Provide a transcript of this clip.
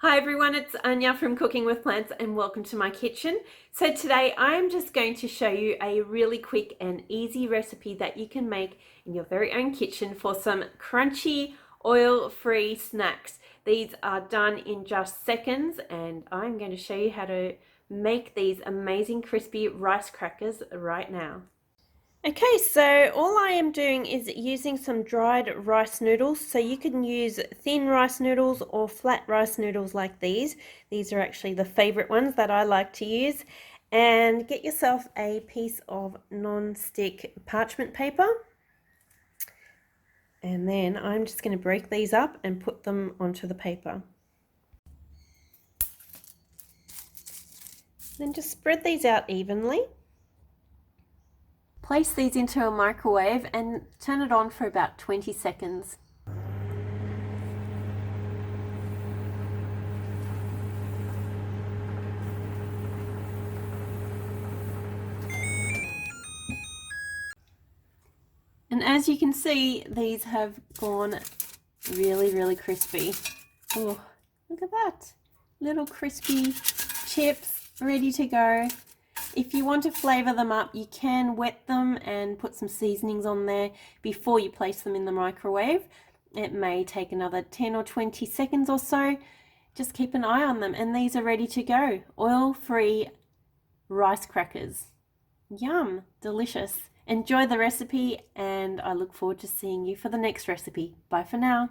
Hi everyone, it's Anya from Cooking with Plants and welcome to my kitchen. So today I am just going to show you a really quick and easy recipe that you can make in your very own kitchen for some crunchy oil-free snacks. These are done in just seconds and I'm going to show you how to make these amazing crispy rice crackers right now. Okay, so all I am doing is using some dried rice noodles. So you can use thin rice noodles or flat rice noodles like these. These are actually the favorite ones that I like to use. And get yourself a piece of non-stick parchment paper. And then I'm just going to break these up and put them onto the paper. Then just spread these out evenly. Place these into a microwave and turn it on for about 20 seconds. And as you can see, these have gone really crispy. Oh, look at that. Little crispy chips ready to go. If you want to flavor them up, you can wet them and put some seasonings on there before you place them in the microwave. It may take another 10 or 20 seconds or so. Just keep an eye on them and these are ready to go. Oil-free rice crackers. Yum, delicious. Enjoy the recipe and I look forward to seeing you for the next recipe. Bye for now.